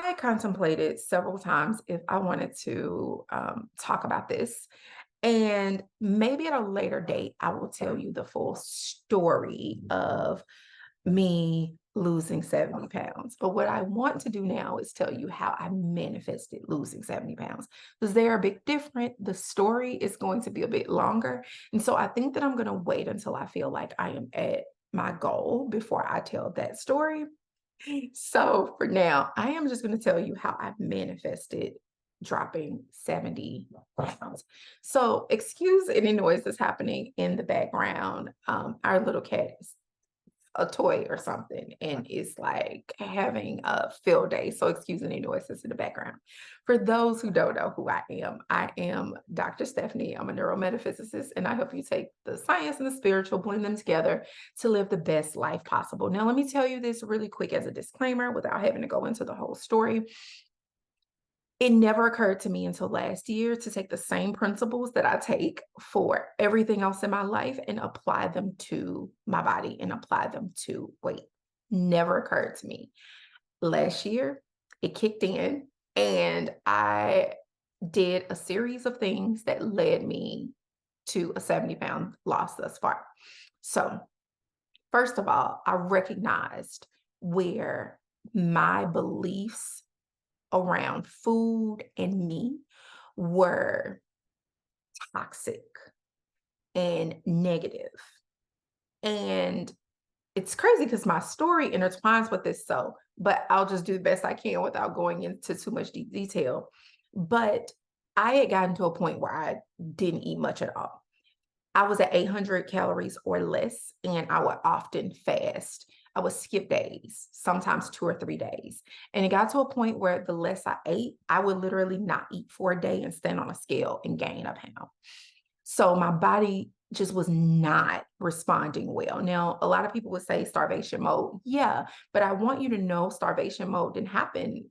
I contemplated several times if I wanted to talk about this. And maybe at a later date, I will tell you the full story of me losing 70 pounds. But what I want to do now is tell you how I manifested losing 70 pounds because they're a bit different. The story is going to be a bit longer. And so I think that I'm going to wait until I feel like I am at my goal before I tell that story. So for now, I am just going to tell you how I've manifested dropping 70 pounds. So excuse any noise that's happening in the background. Our little cat is a toy or something and is like having a field day. So excuse any noises in the background. For those who don't know who I am Dr. Stephanie. I'm a neurometaphysicist and I help you take the science and the spiritual, blend them together to live the best life possible. Now, let me tell you this really quick as a disclaimer without having to go into the whole story. It never occurred to me until last year to take the same principles that I take for everything else in my life and apply them to my body and apply them to weight. Never occurred to me. Last year, it kicked in and I did a series of things that led me to a 70-pound loss thus far. So, first of all, I recognized where my beliefs around food and me were toxic and negative. And it's crazy because my story intertwines with this. So, but I'll just do the best I can without going into too much deep detail. But I had gotten to a point where I didn't eat much at all. I was at 800 calories or less, and I would often fast. I would skip days, sometimes 2 or 3 days. And it got to a point where the less I ate, I would literally not eat for a day and stand on a scale and gain a pound. So my body just was not responding well. Now, a lot of people would say starvation mode. Yeah, but I want you to know starvation mode didn't happen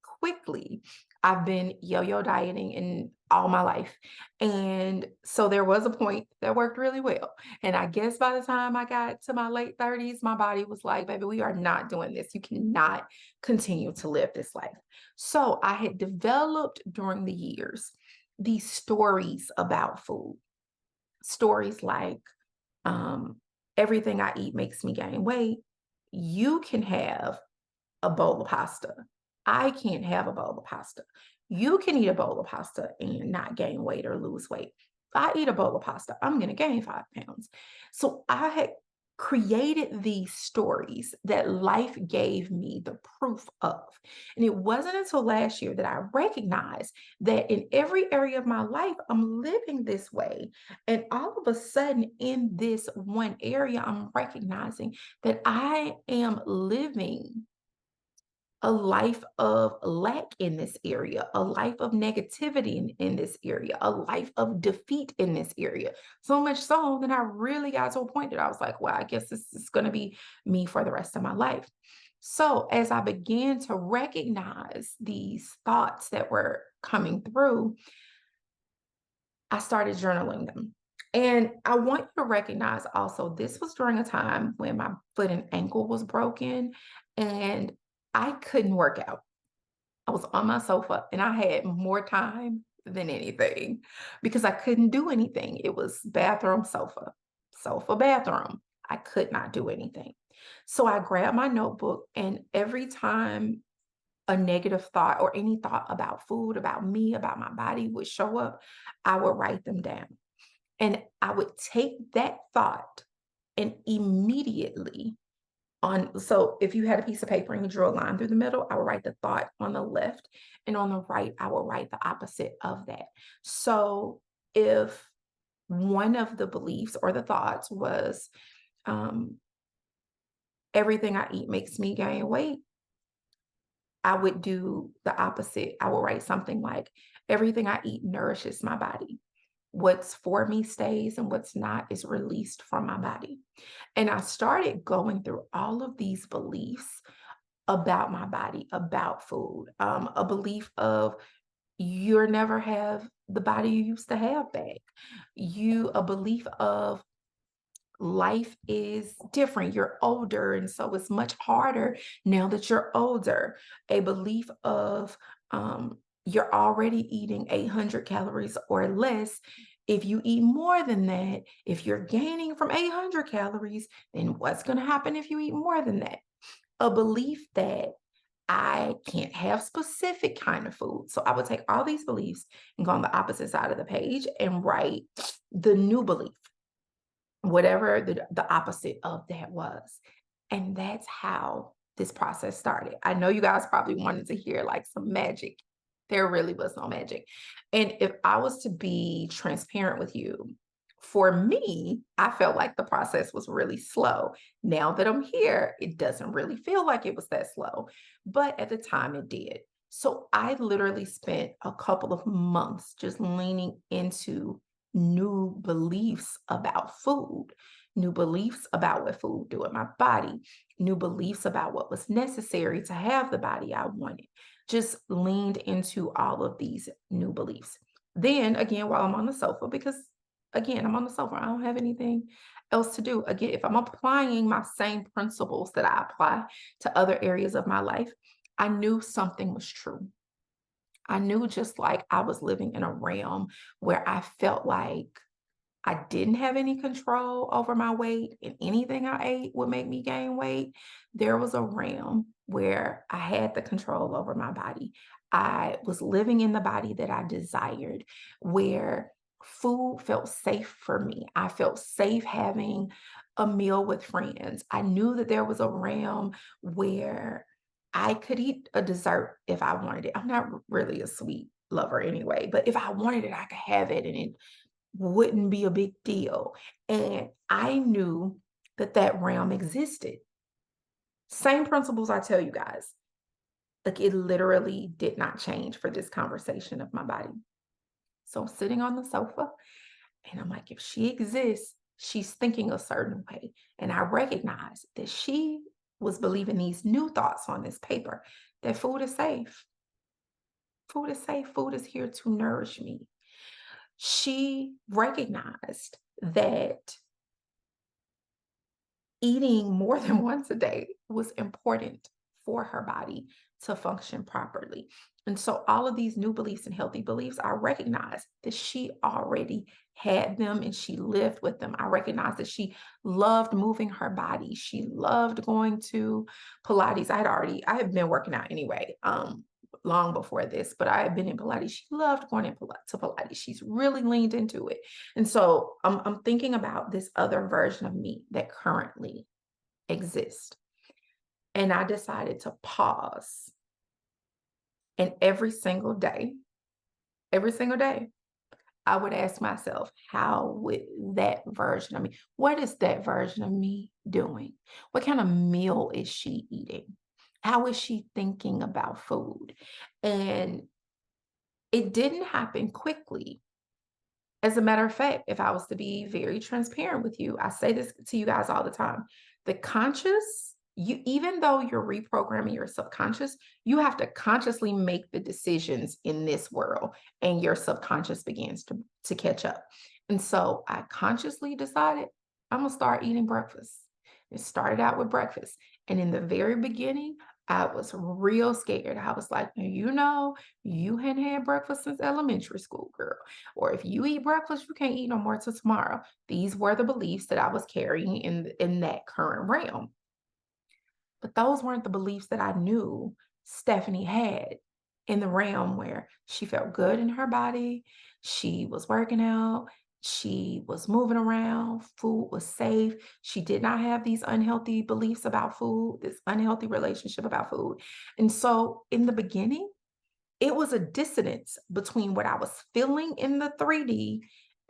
quickly. I've been yo-yo dieting in all my life. And so there was a point that worked really well. And I guess by the time I got to my late 30s, my body was like, baby, we are not doing this. You cannot continue to live this life. So I had developed during the years these stories about food, stories like um, everything I eat makes me gain weight. You can have a bowl of pasta. I can't have a bowl of pasta. You can eat a bowl of pasta and not gain weight or lose weight. If I eat a bowl of pasta, I'm going to gain 5 pounds. So I had created these stories that life gave me the proof of. And it wasn't until last year that I recognized that in every area of my life, I'm living this way. And all of a sudden, in this one area, I'm recognizing that I am living a life of lack in this area, a life of negativity in this area, a life of defeat in this area. So much so that I really got to a point that I was like, well, I guess this is going to be me for the rest of my life. So as I began to recognize these thoughts that were coming through, I started journaling them. And I want you to recognize also, this was during a time when my foot and ankle was broken and I couldn't work out. I was on my sofa and I had more time than anything because I couldn't do anything. It was bathroom, sofa, sofa, bathroom. I could not do anything. So I grabbed my notebook, and every time a negative thought or any thought about food, about me, about my body would show up, I would write them down. And I would take that thought and immediately so if you had a piece of paper and you drew a line through the middle, I would write the thought on the left, and on the right, I will write the opposite of that. So if one of the beliefs or the thoughts was, um, everything I eat makes me gain weight, I would do the opposite. I would write something like, everything I eat nourishes my body. What's for me stays, and what's not is released from my body. And I started going through all of these beliefs about my body, about food, a belief of you'll never have the body you used to have back. A belief of life is different. You're older, and so it's much harder now that you're older. A belief of you're already eating 800 calories or less. If you eat more than that, if you're gaining from 800 calories, then what's going to happen if you eat more than that? A belief that I can't have specific kind of food. So I would take all these beliefs and go on the opposite side of the page and write the new belief, whatever the opposite of that was. And that's how this process started. I know you guys probably wanted to hear like some magic. There really was no magic. And if I was to be transparent with you, for me, I felt like the process was really slow. Now that I'm here, it doesn't really feel like it was that slow, but at the time it did. So I literally spent a couple of months just leaning into new beliefs about food, new beliefs about what food do in my body, new beliefs about what was necessary to have the body I wanted. Just leaned into all of these new beliefs. Then again, while I'm on the sofa, because again, I'm on the sofa, I don't have anything else to do. Again, if I'm applying my same principles that I apply to other areas of my life, I knew something was true. I knew just like I was living in a realm where I felt like I didn't have any control over my weight and anything I ate would make me gain weight. There was a realm where I had the control over my body. I was living in the body that I desired, where food felt safe for me. I felt safe having a meal with friends. I knew that there was a realm where I could eat a dessert if I wanted it. I'm not really a sweet lover anyway, but if I wanted it, I could have it and it wouldn't be a big deal. And I knew that that realm existed. Same principles I tell you guys. Like it literally did not change for this conversation of my body. So I'm sitting on the sofa and I'm like, if she exists, she's thinking a certain way. And I recognize that she was believing these new thoughts on this paper that food is safe. Food is safe. Food is here to nourish me. She recognized that eating more than once a day was important for her body to function properly. And so all of these new beliefs and healthy beliefs, I recognize that she already had them and she lived with them. I recognize that she loved moving her body. She loved going to Pilates. I had been working out anyway, long before this, but I had been in Pilates. She loved going to Pilates. She's really leaned into it. And so I'm thinking about this other version of me that currently exists. And I decided to pause. And every single day, I would ask myself, how would that version of me, what is that version of me doing? What kind of meal is she eating? How is she thinking about food? And it didn't happen quickly. As a matter of fact, if I was to be very transparent with you, I say this to you guys all the time. The conscious, you even though you're reprogramming your subconscious, you have to consciously make the decisions in this world, and your subconscious begins to catch up. And so I consciously decided I'm gonna start eating breakfast. It started out with breakfast. And in the very beginning, I was real scared. I was like, you hadn't had breakfast since elementary school, girl. Or if you eat breakfast, you can't eat no more till tomorrow. These were the beliefs that I was carrying in that current realm. But those weren't the beliefs that I knew Stephanie had in the realm where she felt good in her body, she was working out, she was moving around, food was safe. She did not have these unhealthy beliefs about food, this unhealthy relationship about food. And so in the beginning, it was a dissonance between what I was feeling in the 3D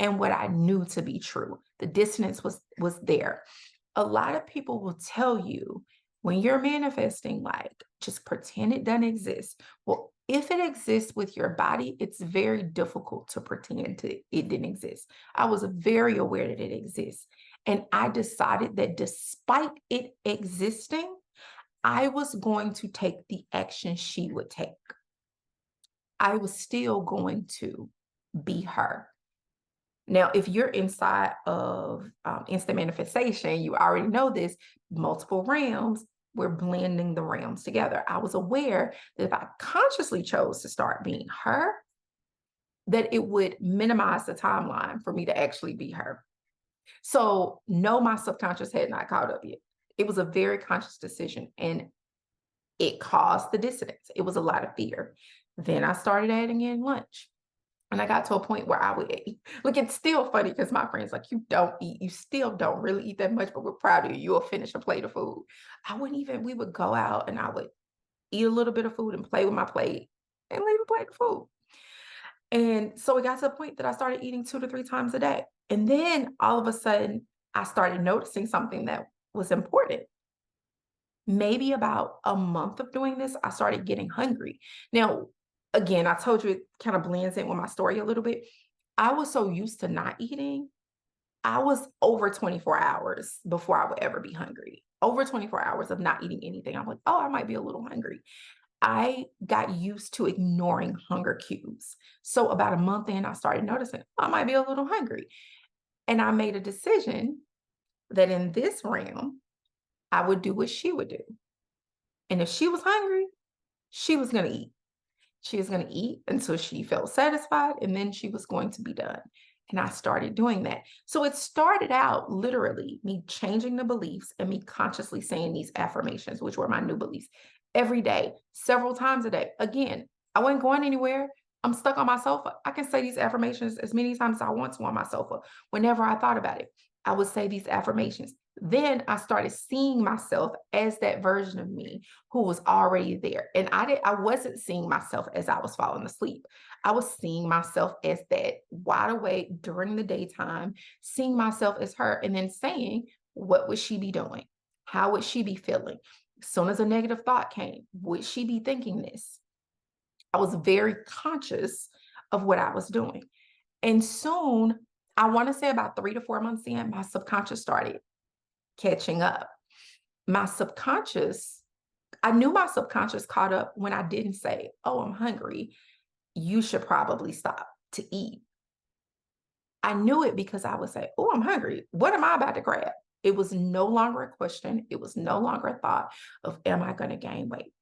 and what I knew to be true. The dissonance was there. A lot of people will tell you when you're manifesting, like, just pretend it doesn't exist. Well, if it exists with your body, it's very difficult to pretend it didn't exist. I was very aware that it exists. And I decided that despite it existing, I was going to take the action she would take. I was still going to be her. Now, if you're inside of instant manifestation, you already know this, multiple realms, we're blending the realms together. I was aware that if I consciously chose to start being her, that it would minimize the timeline for me to actually be her. So, no, my subconscious had not caught up yet. It was a very conscious decision and it caused the dissonance. It was a lot of fear. Then I started adding in lunch. And I got to a point where I would eat. Look, it's still funny because my friends like, you don't eat, you still don't really eat that much, but we're proud of you. You'll finish a plate of food. I wouldn't even, we would go out and I would eat a little bit of food and play with my plate and leave a plate of food. And so it got to a point that I started eating 2 to 3 times a day. And then all of a sudden, I started noticing something that was important. Maybe about a month of doing this, I started getting hungry. Now, again, I told you it kind of blends in with my story a little bit. I was so used to not eating. I was over 24 hours before I would ever be hungry. Over 24 hours of not eating anything. I'm like, oh, I might be a little hungry. I got used to ignoring hunger cues. So about a month in, I started noticing I might be a little hungry. And I made a decision that in this realm, I would do what she would do. And if she was hungry, she was going to eat. She was going to eat until she felt satisfied, and then she was going to be done. And I started doing that. So it started out literally me changing the beliefs and me consciously saying these affirmations, which were my new beliefs, every day, several times a day. Again, I wasn't going anywhere. I'm stuck on my sofa. I can say these affirmations as many times as I want to on my sofa. Whenever I thought about it, I would say these affirmations. Then I started seeing myself as that version of me who was already there. And I wasn't seeing myself as I was falling asleep. I was seeing myself as that wide awake during the daytime, seeing myself as her, and then saying, what would she be doing? How would she be feeling? As soon as a negative thought came, would she be thinking this? I was very conscious of what I was doing. And soon, I want to say about 3 to 4 months in, my subconscious started catching up. My subconscious, I knew my subconscious caught up when I didn't say, oh, I'm hungry. You should probably stop to eat. I knew it because I would say, oh, I'm hungry. What am I about to grab? It was no longer a question. It was no longer a thought of, am I going to gain weight?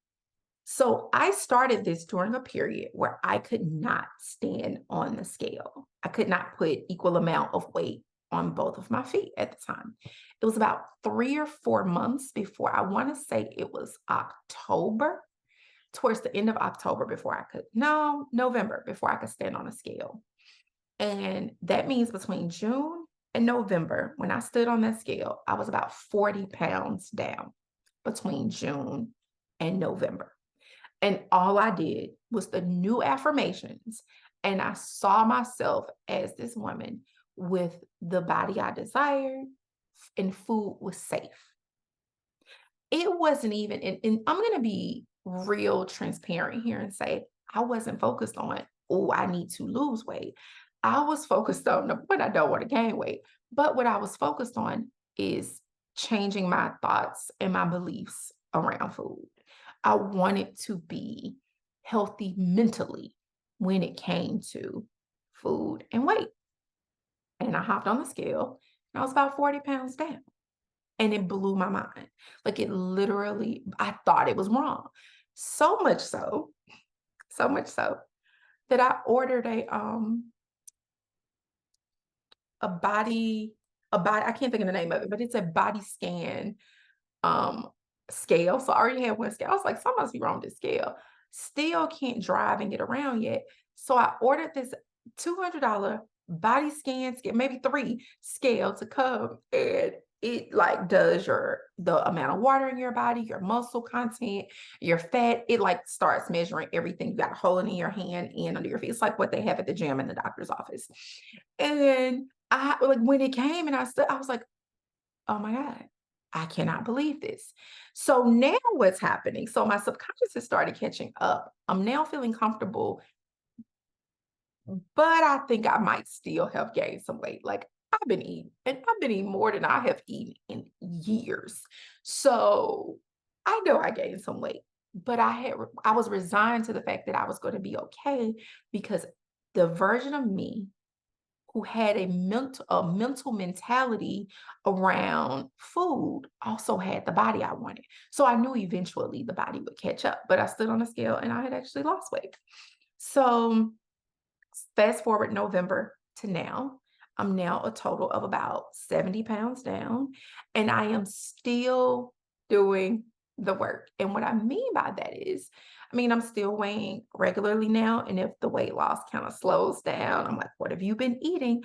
So I started this during a period where I could not stand on the scale. I could not put equal amount of weight on both of my feet at the time. It was about 3 or 4 months before, I want to say it was October, towards the end of October before I could, no, November before I could stand on a scale. And that means between June and November, when I stood on that scale, I was about 40 pounds down between June and November. And all I did was the new affirmations. And I saw myself as this woman with the body I desired, and food was safe. It wasn't even, and I'm going to be real transparent here and say, I wasn't focused on, oh, I need to lose weight. I was focused on what I don't want to gain weight. But what I was focused on is changing my thoughts and my beliefs around food. I wanted to be healthy mentally when it came to food and weight. And I hopped on the scale and I was about 40 pounds down. And it blew my mind. Like it literally, I thought it was wrong. So much so that I ordered a body, I can't think of the name of it, but it's a body scan um scale. So I already had one scale. I was like, something must be wrong with this scale. Still can't drive and get around yet. So I ordered this $200 body scan scale, maybe three scale to come, and it like does the amount of water in your body, your muscle content, your fat. It like starts measuring everything. You got a hole in your hand and under your feet. It's like what they have at the gym in the doctor's office. And I like when it came and I was like, oh my God, I cannot believe this. So now what's happening? So my subconscious has started catching up. I'm now feeling comfortable, but I think I might still have gained some weight. Like I've been eating, and I've been eating more than I have eaten in years. So I know I gained some weight, but I was resigned to the fact that I was going to be okay because the version of me who had a mental mentality around food also had the body I wanted. So I knew eventually the body would catch up, but I stood on a scale and I had actually lost weight. So fast forward November to now, I'm now a total of about 70 pounds down, and I am still doing the work. And what I mean by that is, I mean, I'm still weighing regularly now. And if the weight loss kind of slows down, I'm like, what have you been eating?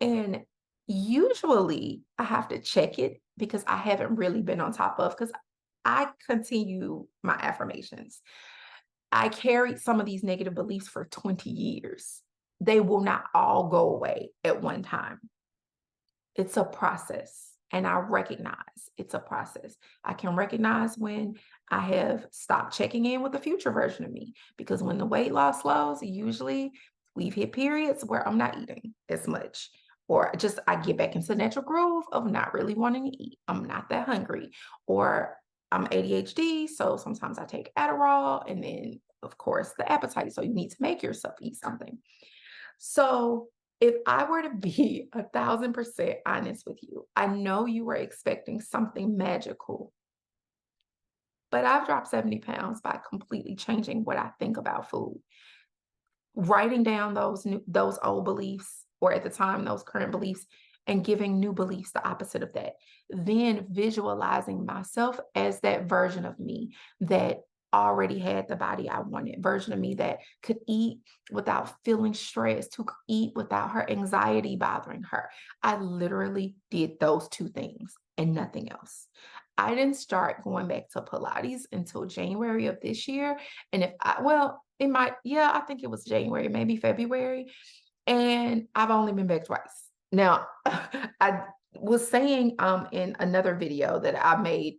And usually I have to check it because I haven't really been on top of, because I continue my affirmations. I carried some of these negative beliefs for 20 years. They will not all go away at one time. It's a process, and I recognize it's a process. I can recognize when I have stopped checking in with the future version of me, because when the weight loss slows, usually we've hit periods where I'm not eating as much, or just I get back into the natural groove of not really wanting to eat. I'm not that hungry, or I'm ADHD, so sometimes I take Adderall, and then of course the appetite. So you need to make yourself eat something. So if I were to be 1,000% honest with you, I know you were expecting something magical, but I've dropped 70 pounds by completely changing what I think about food, writing down those old beliefs, or at the time those current beliefs, and giving new beliefs the opposite of that. Then visualizing myself as that version of me that already had the body I wanted, version of me that could eat without feeling stressed, who could eat without her anxiety bothering her. I literally did those two things and nothing else. I didn't start going back to Pilates until January of this year. And if I, well, it might, yeah, I think it was January, maybe February. And I've only been back twice. Now, I was saying in another video that I made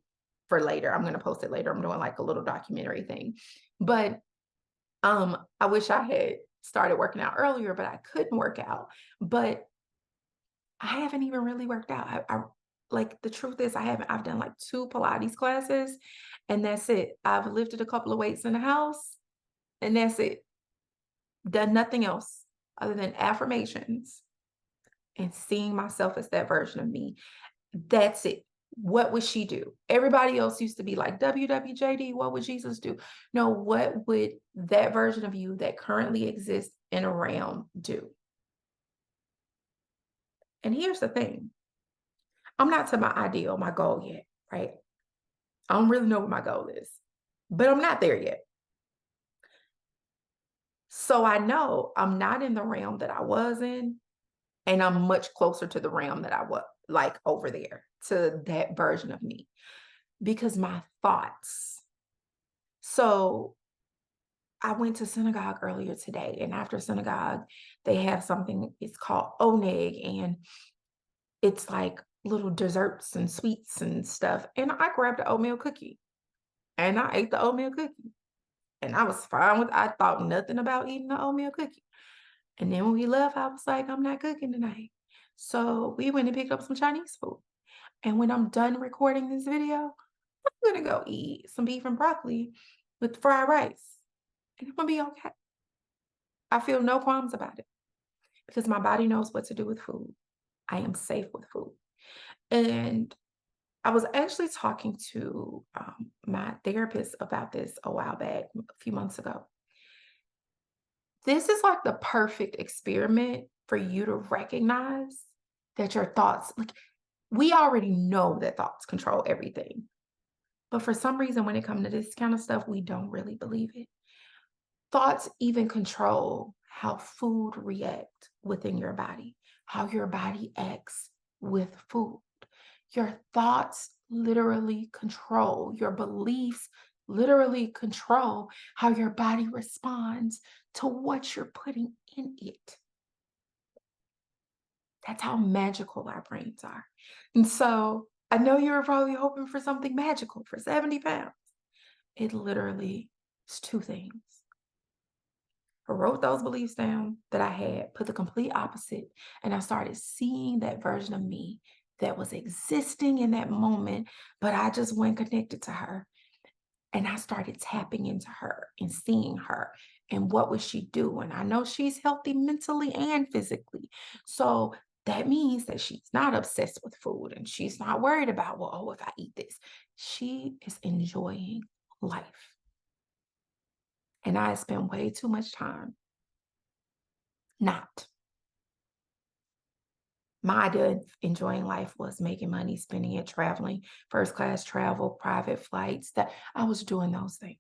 for later, I'm going to post it later. I'm doing like a little documentary thing. But I wish I had started working out earlier, but I couldn't work out. But I haven't even really worked out. Like, the truth is, I've done like 2 Pilates classes, and that's it. I've lifted a couple of weights in the house, and that's it. Done nothing else other than affirmations and seeing myself as that version of me. That's it. What would she do? Everybody else used to be like, WWJD, what would Jesus do? No, what would that version of you that currently exists in a realm do? And here's the thing, I'm not to my ideal, my goal yet, right? I don't really know what my goal is, but I'm not there yet. So I know I'm not in the realm that I was in, and I'm much closer to the realm that I was like over there, to that version of me, because my thoughts. So I went to synagogue earlier today, and after synagogue, they have something, it's called oneg, and it's like little desserts and sweets and stuff. And I grabbed an oatmeal cookie and I ate the oatmeal cookie. And I was fine with, I thought nothing about eating the oatmeal cookie. And then when we left, I was like, I'm not cooking tonight. So we went and picked up some Chinese food. And when I'm done recording this video, I'm gonna go eat some beef and broccoli with fried rice. And I'm gonna be okay. I feel no qualms about it because my body knows what to do with food. I am safe with food. And I was actually talking to my therapist about this a while back, a few months ago. This is like the perfect experiment for you to recognize that your thoughts, like, we already know that thoughts control everything. But for some reason, when it comes to this kind of stuff, we don't really believe it. Thoughts even control how food react within your body, how your body acts with food. Your thoughts literally control, your beliefs literally control how your body responds to what you're putting in it. That's how magical our brains are. And so I know you were probably hoping for something magical for 70 pounds. It literally is 2 things. I wrote those beliefs down that I had, put the complete opposite, and I started seeing that version of me that was existing in that moment, but I just went connected to her. And I started tapping into her and seeing her And what was she doing? I know she's healthy mentally and physically. So that means that she's not obsessed with food and she's not worried about, well, oh, if I eat this, she is enjoying life. And I spent way too much time not. My idea of enjoying life was making money, spending it, traveling, first class travel, private flights, that I was doing those things.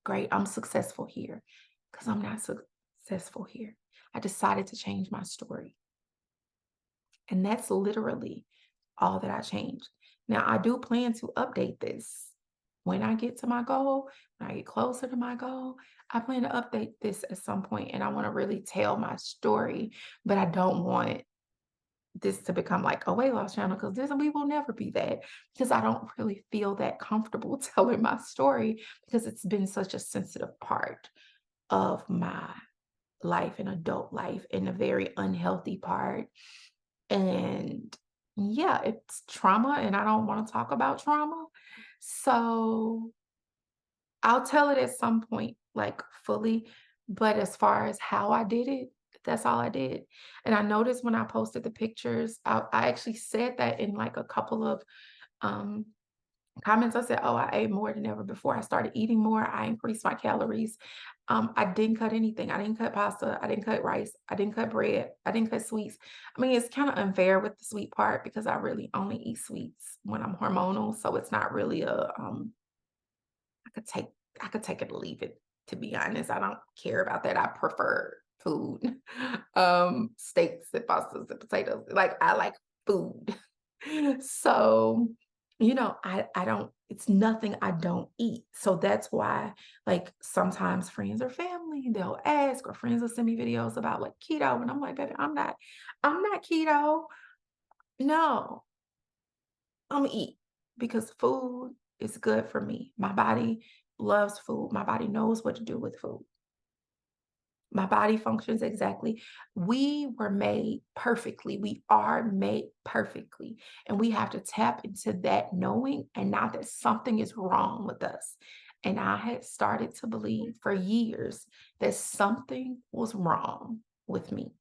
Great, I'm successful here because I'm not successful here. I decided to change my story. And that's literally all that I changed. Now, I do plan to update this when I get to my goal, when I get closer to my goal. I plan to update this at some point and I want to really tell my story, but I don't want this to become like a weight loss channel because this we will never be that because I don't really feel that comfortable telling my story because it's been such a sensitive part of my life and adult life and a very unhealthy part. And yeah, it's trauma and I don't want to talk about trauma. So I'll tell it at some point, like fully. But as far as how I did it, that's all I did. And I noticed when I posted the pictures, I actually said that in like a couple of um, comments. I said, "Oh, I ate more than ever before. I started eating more. I increased my calories. I didn't cut anything. I didn't cut pasta. I didn't cut rice. I didn't cut bread. I didn't cut sweets. I mean, it's kind of unfair with the sweet part because I really only eat sweets when I'm hormonal, so it's not really a I could take I could take it or leave it, to be honest. I don't care about that. I prefer food. Steaks and pastas and potatoes. Like I like food. So, I don't it's nothing I don't eat. So that's why like sometimes friends or family, they'll ask or friends will send me videos about like keto and I'm like, baby, I'm not keto. No, I'm gonna eat because food is good for me. My body loves food. My body knows what to do with food. My body functions exactly. We were made perfectly. We are made perfectly. And we have to tap into that knowing and not that something is wrong with us. And I had started to believe for years that something was wrong with me.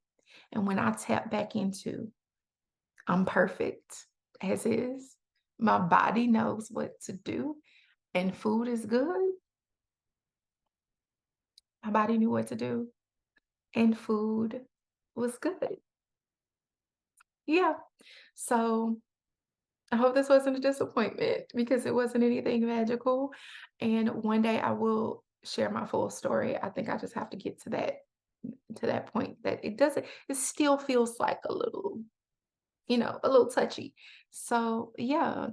And when I tap back into I'm perfect as is. My body knows what to do, and food is good. My body knew what to do, and food was good. Yeah. So I hope this wasn't a disappointment because it wasn't anything magical. And one day I will share my full story. I think I just have to get to that point that it still feels like a little touchy. So yeah,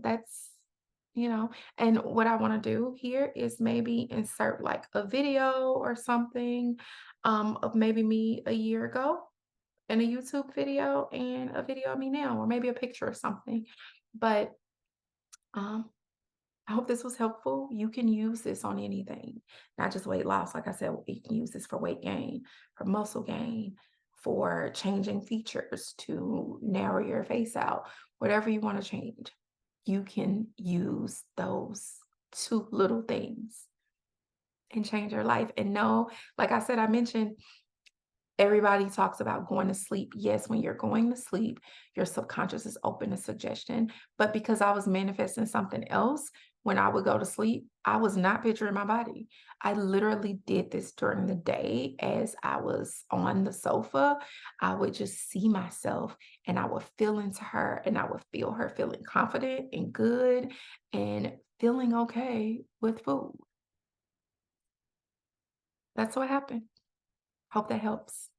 and what I want to do here is maybe insert like a video or something of maybe me a year ago and a YouTube video and a video of me now, or maybe a picture or something. But um I hope this was helpful. You can use this on anything, not just weight loss. Like I said, you can use this for weight gain, for muscle gain, for changing features to narrow your face out, whatever you want to change. You can use those two little things and change your life. And no, like I said, I mentioned everybody talks about going to sleep. Yes, when you're going to sleep, your subconscious is open to suggestion. But because I was manifesting something else, when I would go to sleep, I was not picturing my body. I literally did this during the day as I was on the sofa. I would just see myself and I would feel into her and I would feel her feeling confident and good and feeling okay with food. That's what happened. Hope that helps.